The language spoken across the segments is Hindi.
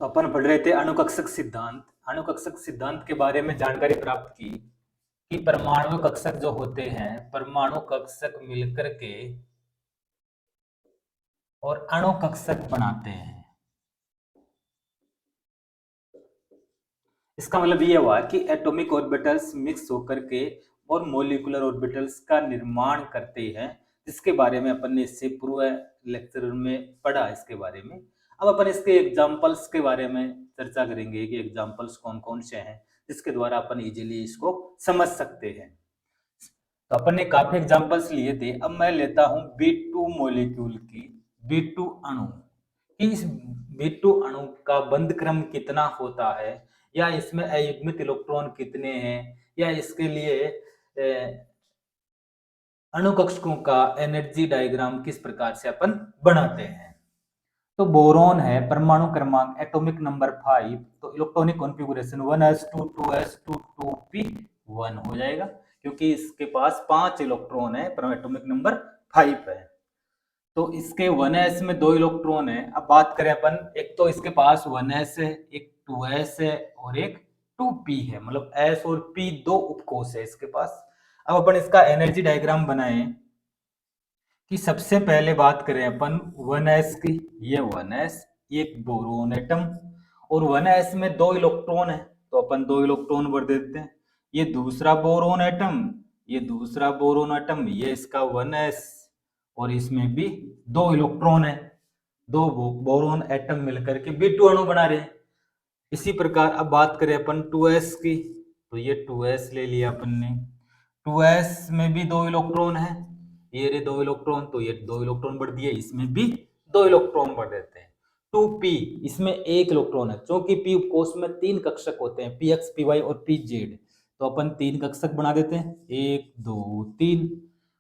तो अपन पढ़ रहे थे अणुकक्षक सिद्धांत। अणुकक्षक सिद्धांत के बारे में जानकारी प्राप्त की कि परमाणु कक्षक जो होते हैं, परमाणु कक्षक मिलकर के और अणु कक्षक बनाते हैं। इसका मतलब ये हुआ कि एटॉमिक ऑर्बिटल्स मिक्स होकर के और मॉलिक्यूलर ऑर्बिटल्स का निर्माण करते हैं, जिसके बारे में अपन ने इससे पूर्व लेक्चर में पढ़ा। इसके बारे में अब अपन इसके एग्जांपल्स के बारे में चर्चा करेंगे कि एग्जांपल्स कौन कौन से हैं जिसके द्वारा अपन इजीली इसको समझ सकते हैं। तो अपन ने काफी एग्जांपल्स लिए थे। अब मैं लेता हूं B2 मॉलिक्यूल की, B2 अणु कि इस B2 अणु का बंध क्रम कितना होता है, या इसमें अयुग्मित इलेक्ट्रॉन कितने हैं, या इसके लिए अणु कक्षकों का एनर्जी डायग्राम किस प्रकार से अपन बनाते हैं। तो बोरॉन है, परमाणु क्रमांक एटॉमिक नंबर 5, तो electronic configuration 1s2 2s2 2p1 हो जाएगा, क्योंकि इसके पास 5 इलेक्ट्रॉन है, पर एटॉमिक नंबर 5 है। तो इसके 1s में 2 इलेक्ट्रॉन है। अब बात करें अपन, एक तो इसके पास 1s है, एक 2s है और एक 2p है, मतलब s और p दो उपकोष है इसके पास। अब अपन इसका एनर्जी डायग्राम बनाएं कि सबसे पहले बात करें अपन 1s की, ये 1s एक बोरोन एटम, और 1s में 2 इलेक्ट्रॉन है, तो अपन 2 इलेक्ट्रॉन भर देते हैं। ये दूसरा बोरोन एटम, ये दूसरा बोरोन एटम, ये इसका 1s, और इसमें भी 2 इलेक्ट्रॉन है। 2 बोरोन एटम मिलकर के B2 अणु बना रहे हैं। इसी प्रकार अब बात करें अपन 2s की, तो ये 2s ले लिया अपन ने। 2s में भी 2 इलेक्ट्रॉन है, ये रे 2 इलेक्ट्रॉन, तो ये 2 इलेक्ट्रॉन बढ़ दिए, इसमें भी 2 इलेक्ट्रॉन बढ़ देते हैं। 2p, इसमें 1 इलेक्ट्रॉन है, क्योंकि p उपकोष में 3 कक्षक होते हैं, px py और pz, तो अपन 3 कक्षक बना देते हैं, 1 2 3,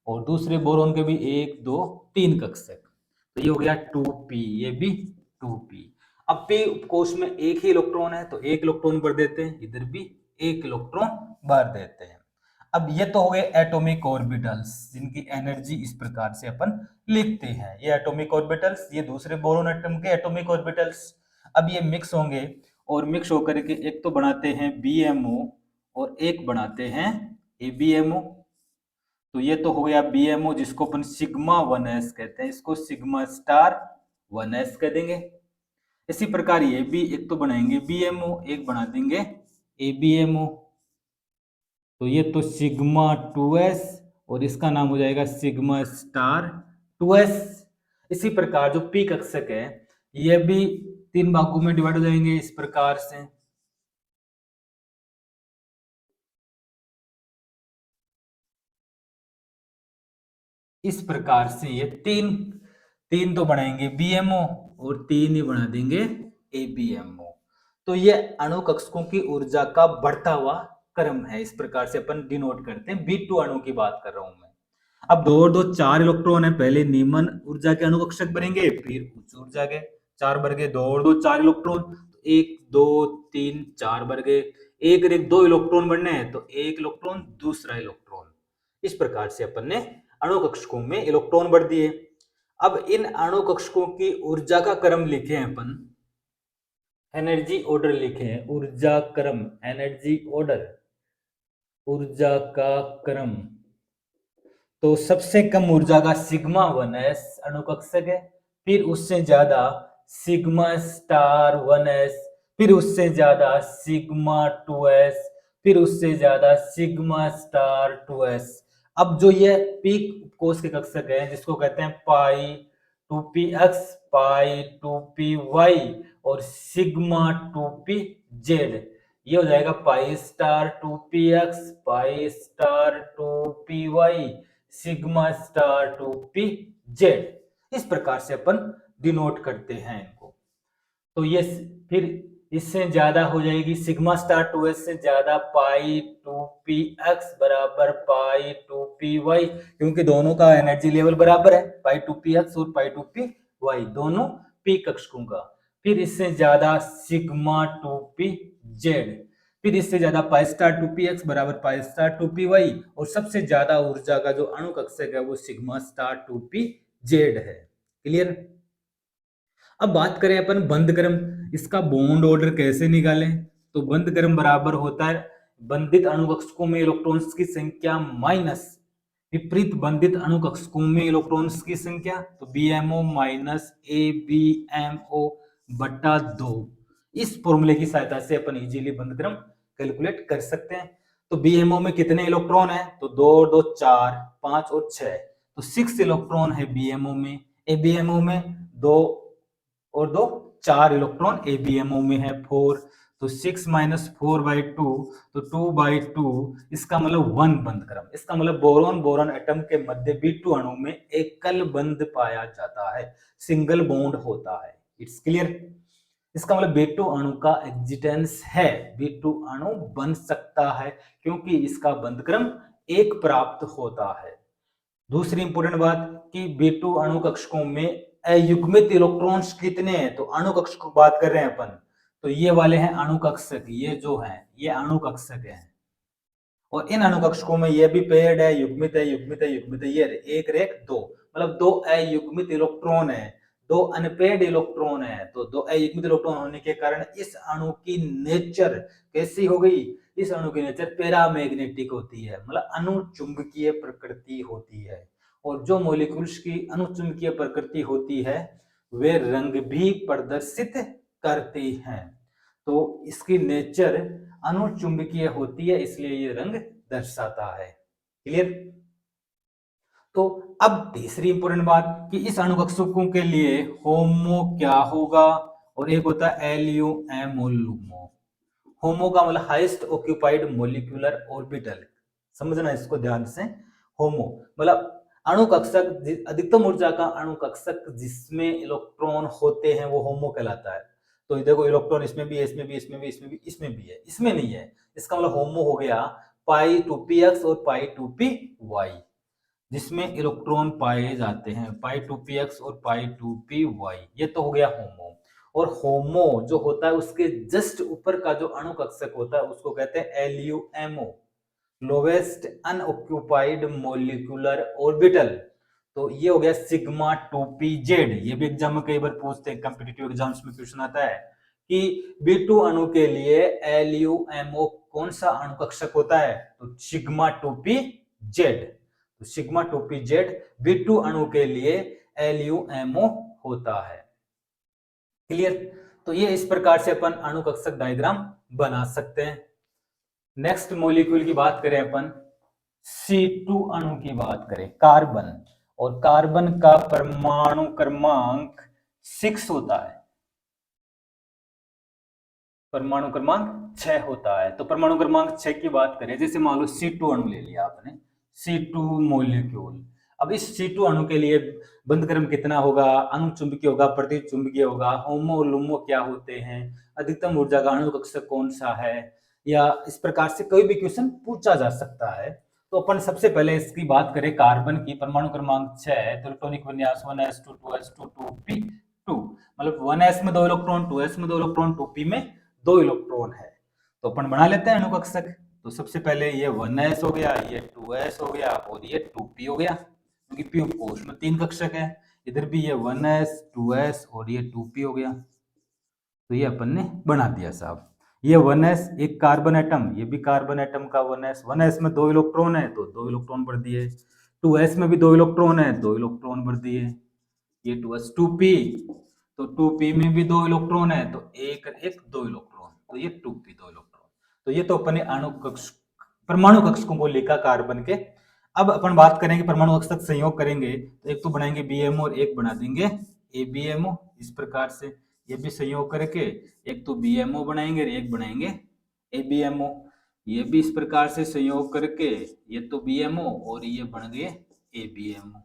और दूसरे बोरोन के भी 1 2 3 कक्षक, तो ये हो गया 2p, ये भी 2p। अब p उपकोष में 1 ही इलेक्ट्रॉन है, तो 1 इलेक्ट्रॉन भर देते हैं, इधर भी 1 इलेक्ट्रॉन भर देते हैं। अब ये तो हो गए एटॉमिक ऑर्बिटल्स, जिनकी एनर्जी इस प्रकार से अपन लिखते हैं। ये एटॉमिक ऑर्बिटल्स, ये दूसरे बोरोन एटम के एटॉमिक ऑर्बिटल्स। अब ये मिक्स होंगे, और मिक्स होकर के एक तो बनाते हैं BMO और एक बनाते हैं ABMO। तो ये तो हो गया BMO, जिसको अपन सिग्मा 1s कहते हैं, इसको सिग्मा स्टार 1s कह देंगे। इसी प्रकार ये भी एक तो बनाएंगे BMO, एक बना देंगे ABMO, तो ये तो सिग्मा 2s, और इसका नाम हो जाएगा सिग्मा स्टार 2s। इसी प्रकार जो p कक्षक है, ये भी 3 भागों में डिवाइड हो जाएंगे इस प्रकार से। इस प्रकार से ये तीन तो बनाएंगे BMO, और 3 ही बना देंगे ABMO। तो ये अणु कक्षकों की ऊर्जा का बढ़ता हुआ क्रम है, इस प्रकार से अपन डिनोट करते हैं। B2 अणु की बात कर रहा हूं मैं। अब 2 और 2 4 इलेक्ट्रॉन है, पहले निम्न ऊर्जा के अणु कक्षक बनेंगे, फिर उच्च ऊर्जा के 4 वर्गे। 2 और 2 4 इलेक्ट्रॉन, 1 2 3 4 वर्गे, एक और एक 2 इलेक्ट्रॉन बनने हैं, तो 1 इलेक्ट्रॉन दूसरा इलेक्ट्रॉन। इस प्रकार से अपन ने अणु कक्षकों में इलेक्ट्रॉन बढ़ दिए। अब इन अणु कक्षकों की ऊर्जा का क्रम लिखे हैं अपन, एनर्जी ऑर्डर लिखे हैं, ऊर्जा क्रम, एनर्जी ऑर्डर, ऊर्जा का क्रम। तो सबसे कम ऊर्जा का सिग्मा 1s अणु कक्षक है, फिर उससे ज्यादा सिग्मा स्टार 1s, फिर उससे ज्यादा सिग्मा 2s, फिर उससे ज्यादा सिग्मा स्टार 2s। अब जो ये पीक कोष के कक्षक है, जिसको कहते हैं पाई 2px, पाई 2py और सिग्मा 2pz, ये हो जाएगा pi star 2px, pi star 2py, sigma star 2pz। इस प्रकार से अपन डिनोट करते हैं इनको। तो ये फिर इससे ज्यादा हो जाएगी सिग्मा स्टार 2s से ज्यादा पाई 2px बराबर पाई 2py, क्योंकि दोनों का एनर्जी लेवल बराबर है, पाई 2px और पाई 2py दोनों p कक्षकों का। फिर इससे ज्यादा सिग्मा 2pz, फिर इससे ज्यादा पाई स्टार 2px बराबर पाई स्टार 2py, और सबसे ज्यादा ऊर्जा का जो अणु कक्षक है वो सिग्मा स्टार 2pz है। क्लियर? अब बात करें अपन बंद क्रम, इसका बॉन्ड ऑर्डर कैसे निकालें? तो बंद क्रम बराबर होता है बंधित अणु कक्षकों में इलेक्ट्रॉन्स की संख्या माइनस विपरीत बंधित अणु कक्षकों में इलेक्ट्रॉन्स की संख्या, तो बीएमओ माइनस एबीएमओ बटा 2। इस फॉर्मूले की सहायता से अपन इजीली बंद क्रम कैलकुलेट कर सकते हैं। तो बीएमओ में कितने इलेक्ट्रॉन है? तो 2 और 2 4, 5 और 6, तो 6 इलेक्ट्रॉन है बीएमओ में। एबीएमओ में 2 और 2 4 इलेक्ट्रॉन, एबीएमओ में है 4, तो 6 माइनस 4/2, तो 2/2, इसका मतलब 1 बंद क्रम। इसका मतलब बोरॉन बोरॉन एटम के मध्य B2 अणु में एकल बंध पाया जाता है, सिंगल बॉन्ड होता है। It's clear? इसका मतलब B2 अणु का एग्जिस्टेंस है, B2 अणु बन सकता है क्योंकि इसका बंध क्रम 1 प्राप्त होता है। दूसरी इंपॉर्टेंट बात कि B2 अणु कक्षकों में अयुग्मित इलेक्ट्रॉन्स कितने हैं? तो अणु कक्षक की बात कर रहे हैं अपन, तो ये वाले हैं अणु कक्षक, ये जो हैं ये अणु कक्षक हैं। और इन अणु कक्षकों में ये भी पेयर्ड है, युग्मित है, युग्मित है, युग्मित है, ये एक रेख 2, मतलब 2 अयुग्मित इलेक्ट्रॉन है, 2 अनपेयर्ड इलेक्ट्रॉन है। तो 2 अयुग्मित इलेक्ट्रॉन होने के कारण इस अणु की नेचर कैसी हो गई? इस अणु की नेचर पैरामैग्नेटिक होती है, मतलब अनुचुंबकीय प्रकृति होती है। और जो मॉलिक्यूल्स की अनुचुंबकीय प्रकृति होती है वे रंग भी प्रदर्शित करती हैं। तो इसकी नेचर अनुचुंबकीय होती है, इसलिए ये रंग दर्शाता है। क्लियर? तो अब तीसरी इंपॉर्टेंट बात कि इस अणु कक्षकों के लिए होमो क्या होगा, और एक होता है एलयूएमओ लुमो। होमो का मतलब हाईएस्ट ऑक्यूपाइड मॉलिक्यूलर ऑर्बिटल, समझना इसको ध्यान से। होमो मतलब अणु कक्षक, अधिकतम ऊर्जा का अणु कक्षक जिसमें इलेक्ट्रॉन होते हैं वो होमो कहलाता है। तो देखो इलेक्ट्रॉन इसमें भी है, इसमें भी, इसमें भी, इसमें भी, इसमें भी है, इसमें नहीं है, इसका मतलब होमो हो गया पाई 2px और पाई 2py, जिसमें इलेक्ट्रॉन पाए जाते हैं, पाई 2px और पाई 2py, ये तो हो गया होमो। और होमो जो होता है उसके जस्ट ऊपर का जो अणु कक्षक होता है उसको कहते हैं एलयूएमओ, लोवेस्ट अनऑक्यूपाइड मॉलिक्यूलर ऑर्बिटल। तो ये हो गया सिग्मा 2pz। ये भी एग्जाम में कई बार पूछते हैं, कॉम्पिटिटिव एग्जाम्स में क्वेश्चन आता है कि B2 अणु के लिए LUMO कौन सा अणु कक्षक होता है? तो सिग्मा 2pz। तो सिग्मा 2pz B2 अणु के लिए LUMO होता है। क्लियर? तो ये इस प्रकार से अपन अणु कक्षक डायग्राम बना सकते हैं। नेक्स्ट मॉलिक्यूल की बात करें अपन, C2 अणु की बात करें, कार्बन, और कार्बन का परमाणु क्रमांक 6 होता है, परमाणु क्रमांक 6 होता है। तो परमाणु क्रमांक 6 की बात करें, जैसे मान लो C2 अणु ले लिया आपने, C2 मॉलिक्यूल। अब इस C2 अणु के लिए बंध क्रम कितना होगा? अनुचुंबकीय होगा, प्रतिचुंबकीय होगा, होमो लुमो क्या होते हैं, अधिकतम ऊर्जा का अणु कक्षक कौन सा है, या इस प्रकार से कोई भी क्वेश्चन पूछा जा सकता है। तो अपन सबसे पहले इसकी बात करें कार्बन की, परमाणु क्रमांक 6, तो इलेक्ट्रॉनिक विन्यास 1s2 2s2 2p2, मतलब 1s में 2 इलेक्ट्रॉन, 2s में 2 इलेक्ट्रॉन, 2p में 2 इलेक्ट्रॉन है। तो अपन बना लेते हैं अणु कक्षक। तो सबसे पहले ये 1s हो गया, ये 2s हो गया और ये 2p हो गया, क्योंकि p ऑफ कोर्स में 3 कक्षक है। इधर भी ये 1s 2s और ये 2p हो गया। तो ये अपन ने बना दिया साहब। ये 1s एक कार्बन एटम, ये भी कार्बन एटम का 1s, 1s में 2 इलेक्ट्रॉन है तो 2 इलेक्ट्रॉन भर दिए, 2s में भी 2 इलेक्ट्रॉन है, 2 इलेक्ट्रॉन भर दिए। ये 2s 2p, तो 2p में भी 2 इलेक्ट्रॉन है तो एक एक 2 इलेक्ट्रॉन, तो ये 2p 2 इलेक्ट्रॉन। तो ये तो अपने अणु कक्ष परमाणु कक्षकों को लिखा कार्बन के। अब अपन बात करेंगे परमाणु कक्षक संयोग करेंगे, तो एक तो बनाएंगे BMO और एक बना देंगे ABMO, इस प्रकार से ये भी संयोग करके एक तो BMO बनाएंगे और एक बनाएंगे ABMO। ये भी इस प्रकार से संयोग करके ये तो BMO और ये बन गए ABMO।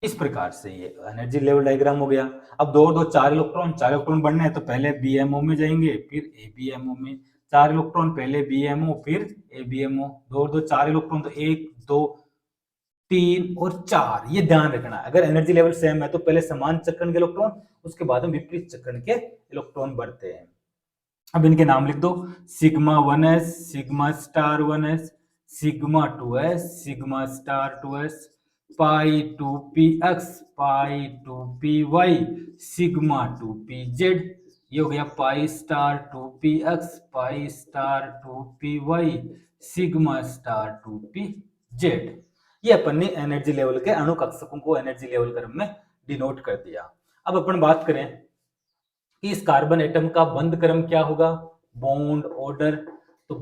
इस प्रकार से ये एनर्जी लेवल डायग्राम हो गया। अब 2 और 2 4 इलेक्ट्रॉन, 4 इलेक्ट्रॉन बनने हैं तो पहले BMO में जाएंगे फिर ABMO में, 4 इलेक्ट्रॉन पहले BMO फिर ABMO, 2 और 2 4 इलेक्ट्रॉन, तो 1 2 3 और 4, ये ध्यान रखना। अगर एनर्जी लेवल सेम है तो पहले समान चक्रण के इलेक्ट्रॉन, उसके बाद में विपरीत चक्रण के इलेक्ट्रॉन बढ़ते हैं। अब इनके नाम लिख दो, sigma 1s, sigma star 1s, sigma 2s, sigma star 2s, pi two p x, pi two p y, sigma two p z. ये हो गया pi star two p x, pi star two p y, sigma star two p z. ये अपन ने एनर्जी लेवल के अणु कक्षकों को एनर्जी लेवल क्रम में डिनोट कर दिया। अब अपन बात करें कि इस कार्बन एटम का बंध क्रम क्या होगा, बॉन्ड ऑर्डर। तो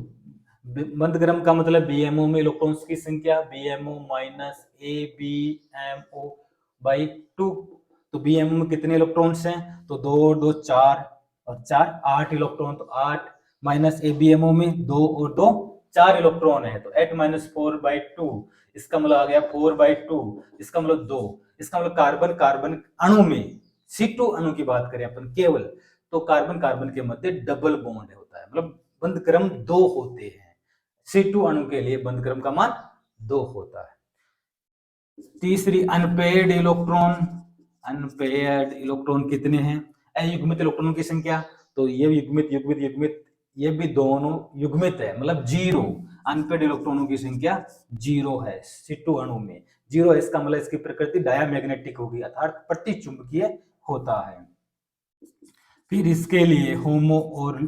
बंध क्रम का मतलब बीएमओ में इलेक्ट्रॉन्स की संख्या, BMO minus A B M O by 2। तो बीएमओ में कितने इलेक्ट्रॉन्स हैं, तो 2 और 2 4 और 4 8 इलेक्ट्रॉन, तो 8 माइनस एबीएमओ में 2 और 2 4 इलेक्ट्रॉन है, तो 8 माइनस 4/2, इसका मतलब आ गया 4/2, इसका मतलब 2। इसका मतलब कार्बन कार्बन अणु में C2 अणु की बात करें अपन केवल, तो कार्बन कार्बन के मध्य डबल बॉन्ड होता है, मतलब बंध क्रम 2 होते हैं। C2 अणु के लिए बंध क्रम का मान 2 होता है। तीसरी अनपेयर्ड इलेक्ट्रॉन, अनपेयर्ड इलेक्ट्रॉन कितने हैं, अयुग्मित इलेक्ट्रॉनों की संख्या। तो ये युग्मित युग्मित युग्मित ये भी दोनों युग्मित है, मतलब 0। अनपेयर्ड इलेक्ट्रॉनों की संख्या 0 है C2 अणु में, 0 है, इसका मतलब इसकी प्रकृति डायामैग्नेटिक होगी, अर्थात प्रतिचुंबकीय होता है। फिर इसके लिए होमो और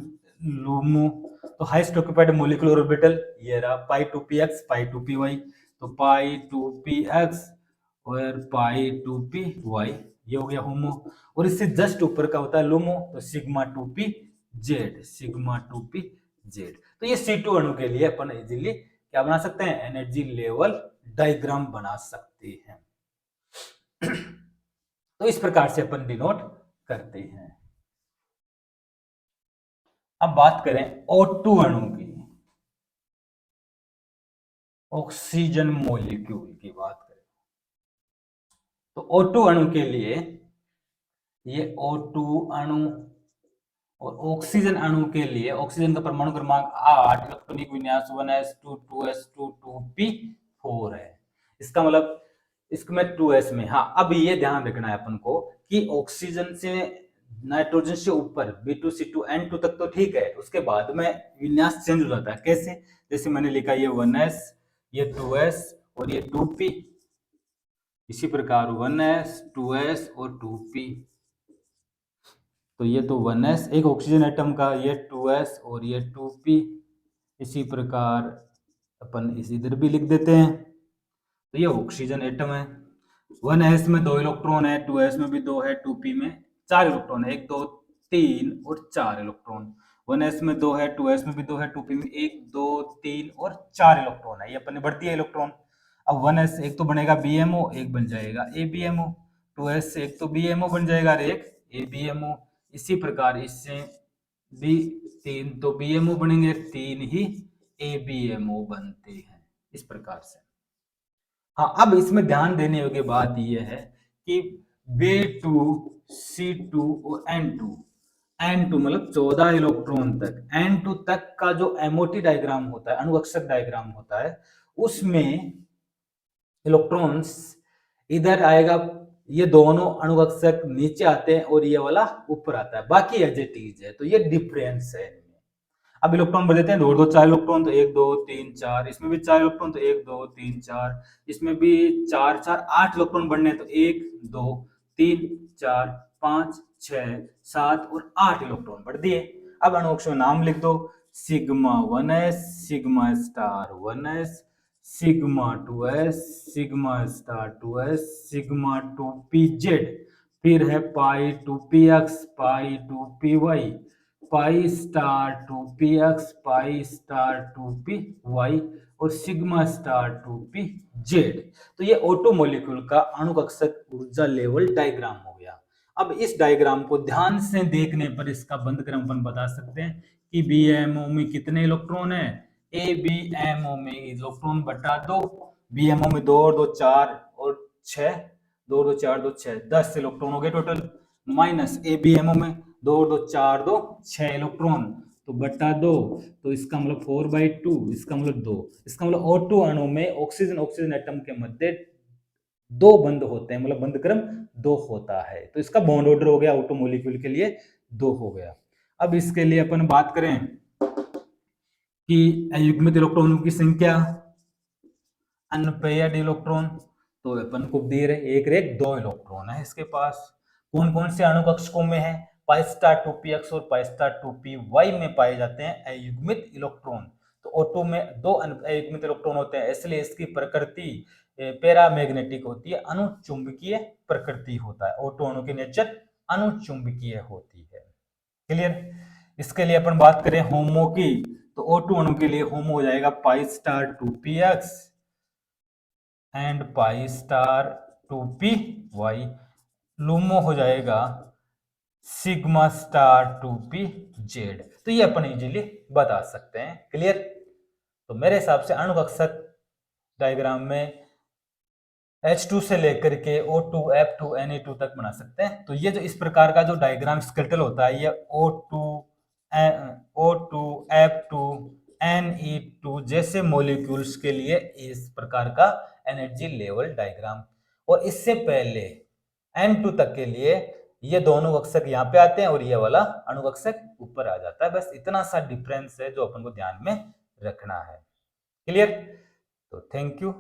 लूमो, तो हाईएस्ट ऑक्यूपाइड मॉलिक्यूलर ऑर्बिटल ये रहा pi two p x, pi two p y. तो पाई टू पी एक्स और पाई टू पी वाई, ये हो गया होमो। और इससे जस्ट ऊपर का होता है लूमो, तो sigma two p Z, sigma two p Z. तो ये C2 अणु के लिए अपन इजीली क्या बना सकते हैं, एनर्जी लेवल डायग्राम बना सकते हैं। तो इस प्रकार से अपन डिनोट करते हैं। अब बात करें O2 अणु की, ऑक्सीजन मॉलिक्यूल की बात करें, तो O2 अणु के लिए ये O2 अणु और ऑक्सीजन अणु के लिए ऑक्सीजन का परमाणु क्रमांक 8, इलेक्ट्रॉनिक विन्यास 1s2 2s2 2p4 है। इसका मतलब इसमें 2s में, हाँ अब ये ध्यान रखना है अपन को कि ऑक्सीजन से नाइट्रोजन से ऊपर B2C2 N2 तक तो ठीक है, उसके बाद में विन्यास चेंज हो जाता है। कैसे, जैसे मैंने लिखा ये 1s, ये 2s और ये 2p, इसी प्रकार 1s 2s और 2p। तो ये तो 1s एक ऑक्सीजन एटम का, ये 2s और ये 2p। इसी प्रकार अपन इस इधर भी लिख देते हैं। तो ये ऑक्सीजन एटम है, 1s में 2 इलेक्ट्रॉन है, 2s में भी 2 है, 2p में 4 इलेक्ट्रॉन है, 1 2 3 और 4 इलेक्ट्रॉन। 1s में 2 है, 2s में भी 2 है, 2p में 1 2 3 और 4 इलेक्ट्रॉन है, ये अपन ने बढ़ दिया इलेक्ट्रॉन। अब 1s एक तो बनेगा BMO, एक बन जाएगा ABMO, 2s से एक तो BMO बन जाएगा और एक ABMO। इसी प्रकार इससे भी 3 तो BMO बनेंगे, 3 ही ABMO बनते हैं, इस प्रकार से। हाँ अब इसमें ध्यान देने योग्य बात यह है कि B2 C2 और N2 मतलब 14 इलेक्ट्रॉन तक, N2 तक का जो MOT डायग्राम होता है, अणुकक्षक डायग्राम होता है, उसमें इलेक्ट्रॉन्स इधर आएगा, ये दोनों अणुकक्षक नीचे आते हैं और ये वाला ऊपर आता है, बाकी एज इट इज है। तो ये डिफरेंस है। अब इलेक्ट्रॉन बढ़ देते हैं, 2 2 4 इलेक्ट्रॉन, तो 1 2 3 4, इसमें भी 4 इलेक्ट्रॉन, तो 1 2 3 4, इसमें भी 4 4 8 इलेक्ट्रॉन बढ़ने, तो 1 2 3 4 5 6 7 और 8 इलेक्ट्रॉन बढ़ दिए। अब अणुकक्ष में नाम लिख दो, sigma 1s, sigma star 1s, sigma 2s, sigma star 2s, sigma 2pz। फिर है पाई 2px, पाई 2py, pi star 2px, pi star 2py और सिग्मा स्टार 2pz। तो ये O2 मॉलिक्यूल का अणुकक्षक ऊर्जा लेवल डायग्राम हो गया। अब इस डायग्राम को ध्यान से देखने पर इसका बंध क्रम अपन बता सकते हैं कि BMO में कितने इलेक्ट्रॉन है, ABMO में इलेक्ट्रॉन बटा 2, BMO में 2 और 2 4 और 6, 2 और 2 4 2 6 10 इलेक्ट्रॉन हो गए टोटल, माइनस ABMO में 2 और 2 4 2 6 इलेक्ट्रॉन, तो बटा 2, तो इसका मतलब 4/2, इसका मतलब 2, इसका मतलब O2 अणु में ऑक्सीजन ऑक्सीजन एटम के मध्य 2 बंध होते हैं, मतलब बंध क्रम 2 होता है। तो इसका बॉन्ड ऑर्डर हो गया O2 मॉलिक्यूल के लिए 2 हो गया। अब इसके लिए अपन बात करें कि अयुग्मित इलेक्ट्रॉनों की संख्या, अनपेयर्ड इलेक्ट्रॉन, तो अपन को दे रहे एक रेख 2 इलेक्ट्रॉन है इसके पास। कौन कौन से अणु कक्षकों में है? पाई स्टार 2px और पाई स्टार 2py में पाए जाते हैं अयुग्मित इलेक्ट्रॉन। तो O2 में 2 अयुग्मित इलेक्ट्रॉन होते हैं, इसलिए इसकी प्रकृति पैरामैग्नेटिक होती है, अनुचुंबकीय प्रकृति होता है। O2 अणु की नेचर अनुचुंबकीय होती है। क्लियर? इसके लिए अपन बात करें होमो की, तो O2 अणु के लिए होमो हो जाएगा pi star 2px and pi star 2py। LUMO हो जाएगा सिग्मा स्टार 2pz। तो ये अपन इजीली बता सकते हैं। क्लियर? तो मेरे हिसाब से अणु कक्षक डायग्राम में H2 से लेकर के O2, F2, Na2 तक बना सकते हैं। तो ये जो इस प्रकार का जो डायग्राम स्केलेटल होता है, ये O2, F2, Ne2 जैसे मॉलिक्यूल्स के लिए इस प्रकार का एनर्जी लेवल डायग्राम। और इससे पहले N2 तक के लिए ये दोनों कक्षक यहाँ पे आते हैं और ये वाला अणु कक्षक ऊपर आ जाता है। बस इतना सा डिफरेंस है जो अपन को ध्यान में रखना है। क्लियर? तो थैंक यू।